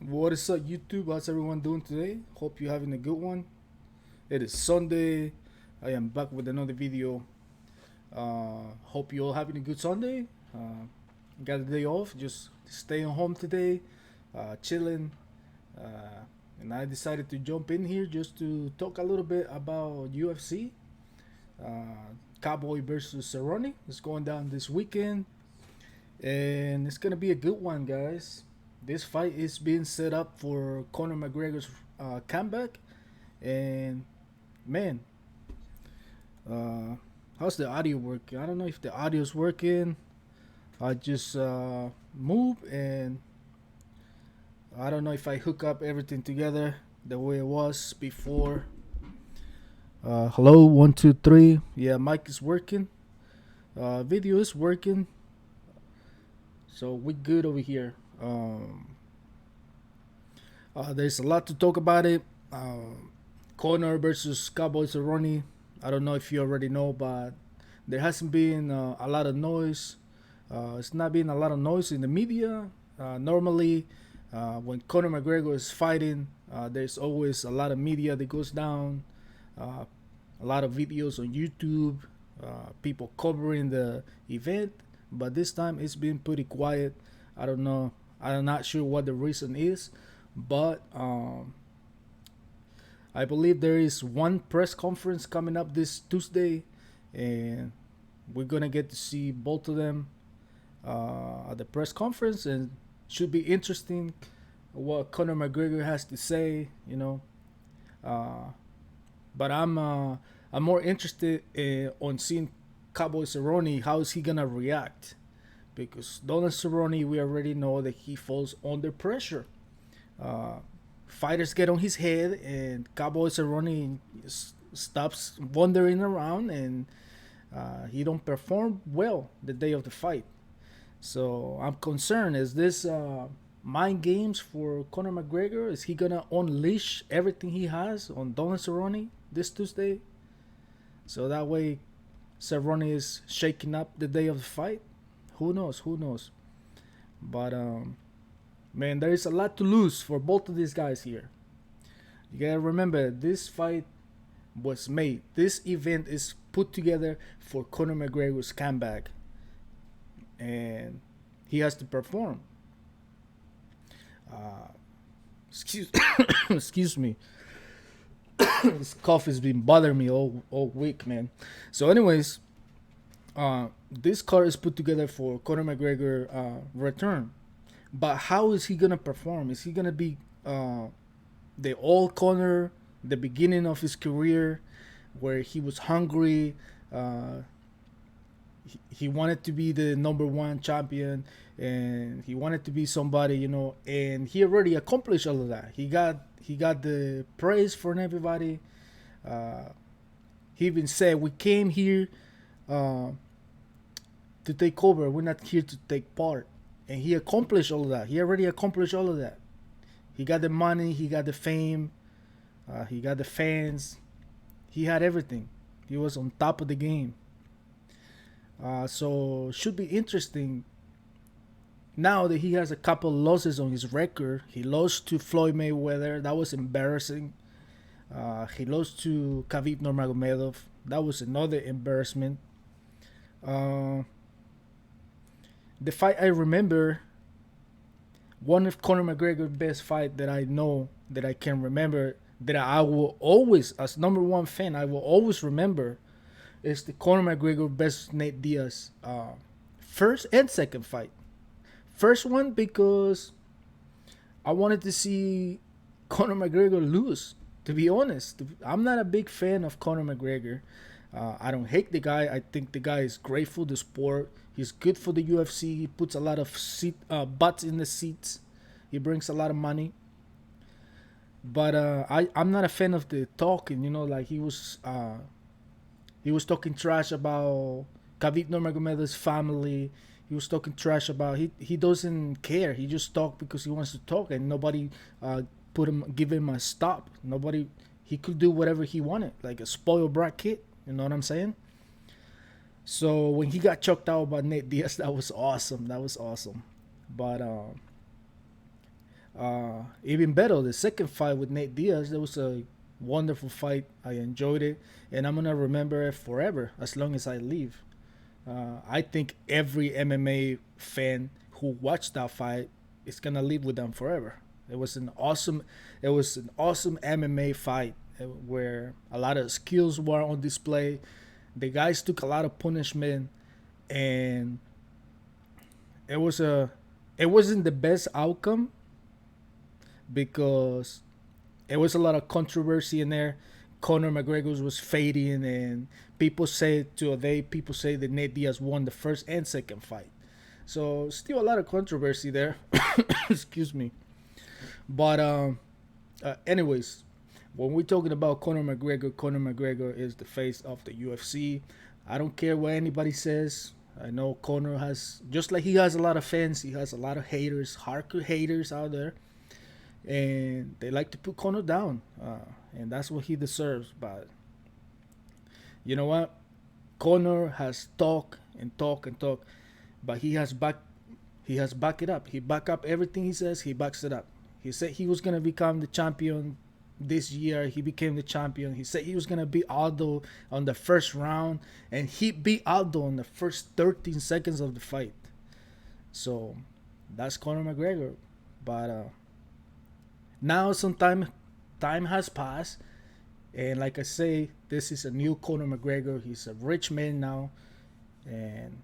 What is up, YouTube? How's everyone doing today? Hope you're having a good one. It is Sunday. I am back with another video. Hope you all having a good Sunday. Got a day off, just staying home today, chilling. And I decided to jump in here just to talk a little bit about UFC. Cowboy versus Cerrone is going down this weekend, and it's gonna be a good one, guys. This fight is being set up for Conor McGregor's comeback, and man, uh, how's the audio working? I don't know if the audio's working. I just move, and I don't know if I hook up everything together the way it was before. Hello, 1, 2, 3. Yeah, mic is working. Video is working. So we good over here. There's a lot to talk about it. Conor versus Cowboy Cerrone. I don't know if you already know, but there hasn't been a lot of noise. It's not been a lot of noise in the media. Normally, when Conor McGregor is fighting, there's always a lot of media that goes down, a lot of videos on YouTube, people covering the event. But this time it's been pretty quiet. I don't know. I'm not sure what the reason is, but I believe there is one press conference coming up this Tuesday, and we're gonna get to see both of them at the press conference, and should be interesting what Conor McGregor has to say. Uh, but I'm more interested on seeing Cowboy Cerrone. How is he gonna react? Because Donald Cerrone, we already know that he falls under pressure. Uh, Fighters get on his head, and Cowboy Cerrone stops wandering around, and he don't perform well the day of the fight. So I'm concerned. Is this mind games for Conor McGregor? Is he gonna unleash everything he has on Donald Cerrone this Tuesday? So that way, Cerrone is shaking up the day of the fight. Who knows? Who knows? But man, there is a lot to lose for both of these guys here. You gotta remember, this fight was made. This event is put together for Conor McGregor's comeback, and he has to perform. Uh, excuse, excuse me. This cough has been bothering me all week, man. So, anyways, this card is put together for Conor McGregor return. But how is he gonna perform? Is he gonna be the old Conor, the beginning of his career, where he was hungry? Uh, he wanted to be the number one champion, and he wanted to be somebody, and he already accomplished all of that. He got the praise from everybody. Uh, he even said, "We came here uh, to take over. We're not here to take part." And he accomplished all of that. He already accomplished all of that. He got the money. He got the fame. He got the fans. He had everything. He was on top of the game. So should be interesting. Now that he has a couple losses on his record, he lost to Floyd Mayweather. That was embarrassing. He lost to Khabib Nurmagomedov. That was another embarrassment. Uh, the fight I remember, one of Conor McGregor's best fight that I know, that I can remember, that I will always, as number one fan, I will always remember, is the Conor McGregor versus Nate Diaz first and second fight. First one because I wanted to see Conor McGregor lose. To be honest, I'm not a big fan of Conor McGregor. I don't hate the guy. I think the guy is great for the sport. He's good for the UFC. He puts a lot of butts in the seats. He brings a lot of money. But I'm not a fan of the talking. Like he was talking trash about Khabib Nurmagomedov's family. He was talking trash about he doesn't care. He just talk because he wants to talk, and nobody give him a stop. Nobody he could do whatever he wanted, like a spoiled brat kid. You know what I'm saying? So when he got choked out by Nate Diaz, that was awesome. That was awesome. But Even better, the second fight with Nate Diaz, that was a wonderful fight. I enjoyed it, and I'm gonna remember it forever as long as I live. I think every MMA fan who watched that fight is gonna live with them forever. It was an awesome, it was an awesome MMA fight where a lot of skills were on display. The guys took a lot of punishment, and it was a, it wasn't the best outcome because it was a lot of controversy in there. Conor McGregor was fading, and people say that Nate Diaz won the first and second fight. So still a lot of controversy there. Excuse me. But anyways, when we're talking about Conor McGregor is the face of the UFC. I don't care what anybody says. I know Conor has, just like he has a lot of fans, he has a lot of haters, hardcore haters out there, and they like to put Conor down, and that's what he deserves. But you know what? Conor has talk and talk and talk, but he has back it up. He back up everything he says. He backs it up. He said he was gonna become the champion this year. He became the champion. He said he was gonna beat Aldo on the first round, and he beat Aldo in the first 13 seconds of the fight. So that's Conor McGregor. But now some time has passed, and like I say, this is a new Conor McGregor. He's a rich man now, and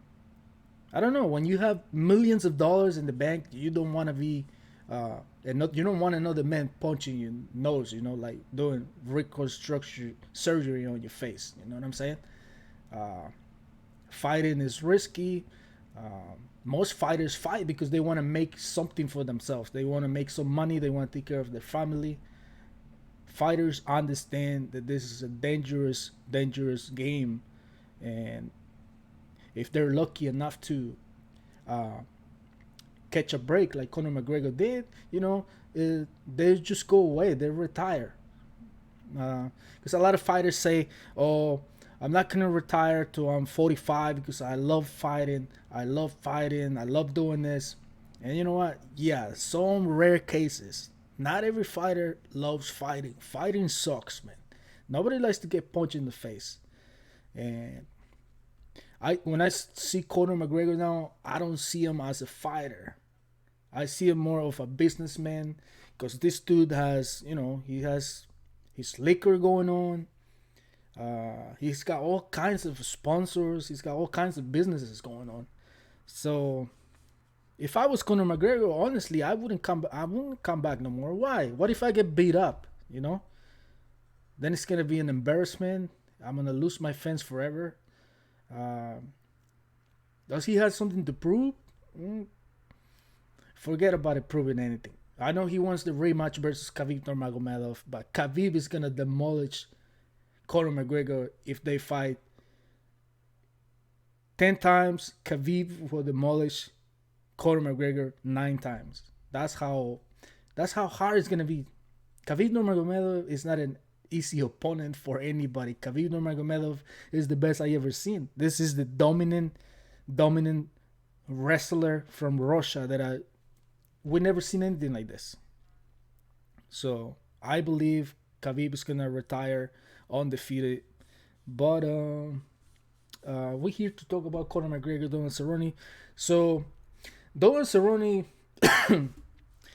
I don't know. When you have millions of dollars in the bank, you don't want to be, and not, you don't want another man punching your nose. You know, like doing reconstruction surgery on your face. You know what I'm saying? Uh, Fighting is risky. Most fighters fight because they want to make something for themselves. They want to make some money. They want to take care of their family. Fighters understand that this is a dangerous, dangerous game, and if they're lucky enough to uh, catch a break like Conor McGregor did, you know, they just go away. They retire. Because a lot of fighters say, "Oh, I'm not gonna retire till I'm 45 because I love fighting. I love fighting. I love doing this." And you know what? Yeah, some rare cases. Not every fighter loves fighting. Fighting sucks, man. Nobody likes to get punched in the face. And I when I see Conor McGregor now, I don't see him as a fighter. I see him more of a businessman because this dude has, you know, he has his liquor going on. He's got all kinds of sponsors. He's got all kinds of businesses going on. So if I was Conor McGregor, honestly, I wouldn't come. I wouldn't come back no more. Why? What if I get beat up? You know, then it's gonna be an embarrassment. I'm gonna lose my fans forever. Um, does he have something to prove? Mm, Forget about it proving anything. I know he wants the rematch versus Khabib Nurmagomedov, but Khabib is gonna demolish Conor McGregor if they fight 10 times. Khabib will demolish Conor McGregor 9 times. That's how hard it's gonna be. Khabib Nurmagomedov is not an easy opponent for anybody. Khabib Nurmagomedov is the best I ever seen. This is the dominant wrestler from Russia that we never seen anything like this. So I believe Khabib is gonna retire undefeated. But we're here to talk about Conor McGregor, Donald Cerrone. So Donald Cerrone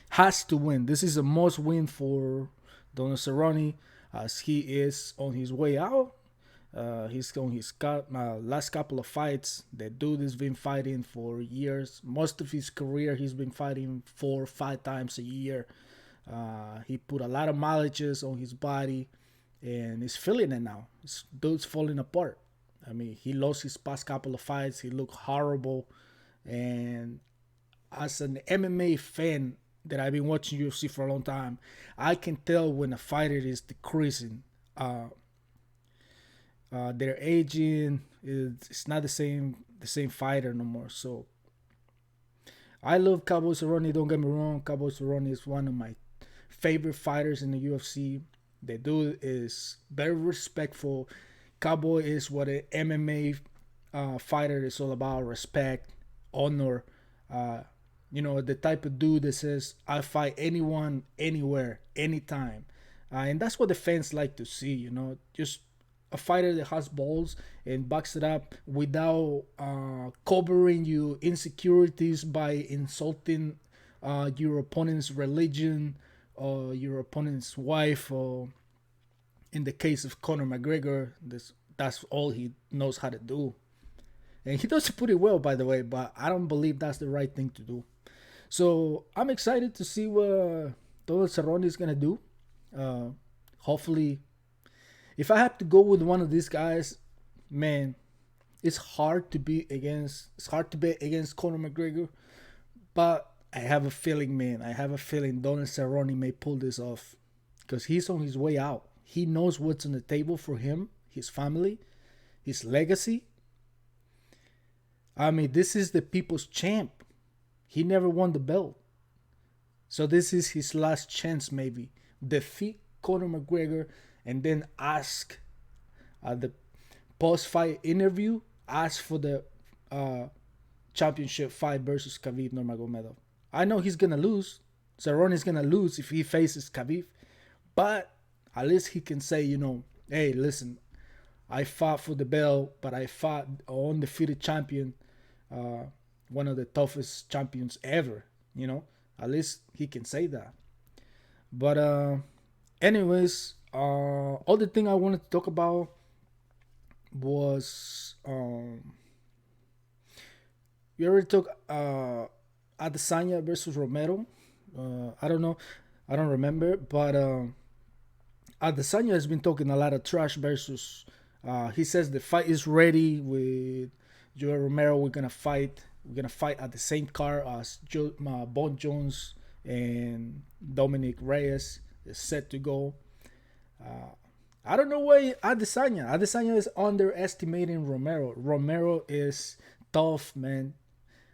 has to win. This is a must win for Donald Cerrone as he is on his way out. He's on his last couple of fights. The dude has been fighting for years. Most of his career, he's been fighting 4 or 5 times a year. He put a lot of mileages on his body, and he's feeling it now. This dude's falling apart. I mean, he lost his past couple of fights. He looked horrible, and as an MMA fan that I've been watching UFC for a long time, I can tell when a fighter is decreasing. They're aging. It's not the same fighter no more. So I love Cowboy Cerrone. Don't get me wrong. Cowboy Cerrone is one of my favorite fighters in the UFC. The dude is very respectful. Cowboy is what an MMA fighter is all about: respect, honor. You know, the type of dude that says, I fight anyone, anywhere, anytime. And that's what the fans like to see, you know, just a fighter that has balls and backs it up without covering your insecurities by insulting your opponent's religion or your opponent's wife, or in the case of Conor McGregor, that's all he knows how to do. And he does it pretty well, by the way, but I don't believe that's the right thing to do. So I'm excited to see what Donald Cerrone is gonna do. Uh, Hopefully, if I have to go with one of these guys, man, it's hard to be against. It's hard to bet against Conor McGregor, but I have a feeling, man. I have a feeling Donald Cerrone may pull this off because he's on his way out. He knows what's on the table for him, his family, his legacy. I mean, this is the people's champ. He never won the belt. So this is his last chance, maybe. Defeat Conor McGregor and then ask at the post-fight interview, ask for the uh, championship fight versus Khabib Nurmagomedov. I know he's going to lose. Cerrone is going to lose if he faces Khabib. But at least he can say, you know, hey, listen, I fought for the belt, but I fought an undefeated champion, uh, one of the toughest champions ever. You know, at least he can say that. But anyways, other thing I wanted to talk about was we already talked Adesanya versus Romero. I don't know, I don't remember, but Adesanya has been talking a lot of trash versus. He says the fight is ready with Joel Romero. We're gonna fight. We're gonna fight at the same card as Bon Jones and Dominic Reyes is set to go. I don't know why Adesanya. Adesanya is underestimating Romero. Romero is tough, man.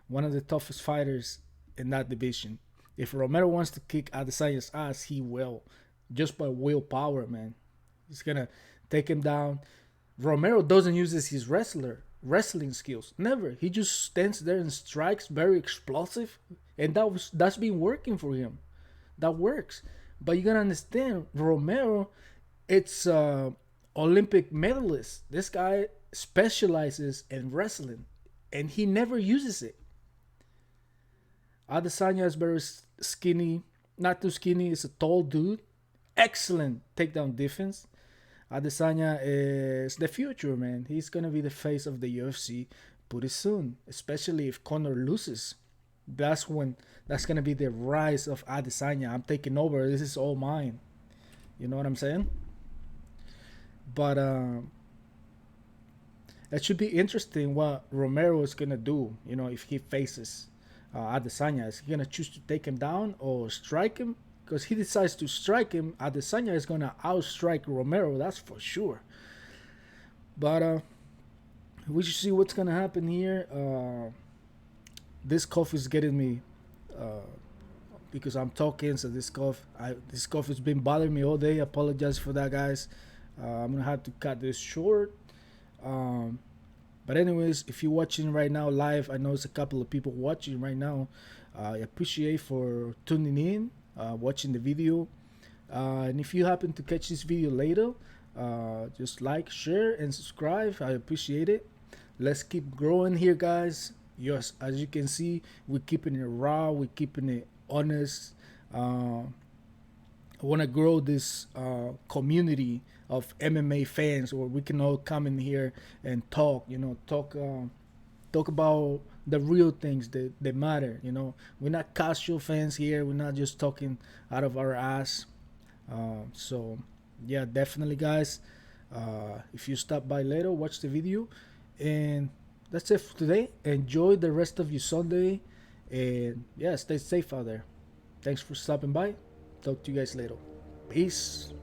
One of the toughest fighters in that division. If Romero wants to kick Adesanya's ass, he will. Just by willpower, man. He's gonna take him down. Romero doesn't use his wrestling skills. Never. He just stands there and strikes, very explosive, and that's been working for him. That works. But you gotta understand, Romero, it's Olympic medalist. This guy specializes in wrestling, and he never uses it. Adesanya is very skinny, not too skinny. He's a tall dude. Excellent takedown defense. Adesanya is the future, man. He's gonna be the face of the UFC pretty soon, especially if Conor loses. That's gonna be the rise of Adesanya. I'm taking over. This is all mine. You know what I'm saying? But it should be interesting what Romero is gonna do. You know, if he faces Adesanya, is he gonna choose to take him down or strike him? Because he decides to strike him, Adesanya is gonna outstrike Romero. That's for sure. But we should see what's gonna happen here. This cough is getting me because I'm talking. So this cough has been bothering me all day. I apologize for that, guys. I'm gonna have to cut this short. But anyways, if you're watching right now live, I know it's a couple of people watching right now. I appreciate for tuning in, watching the video. And if you happen to catch this video later, just like, share, and subscribe. I appreciate it. Let's keep growing here, guys. Yes, as you can see, we're keeping it raw. We're keeping it honest. I want to grow this community of MMA fans, where we can all come in here and talk. You know, talk about the real things that matter. You know, we're not casual fans here. We're not just talking out of our ass. So yeah, definitely, guys. If you stop by later, watch the video, and that's it for today. Enjoy the rest of your Sunday, and yeah, stay safe out there. Thanks for stopping by. Talk to you guys later. Peace.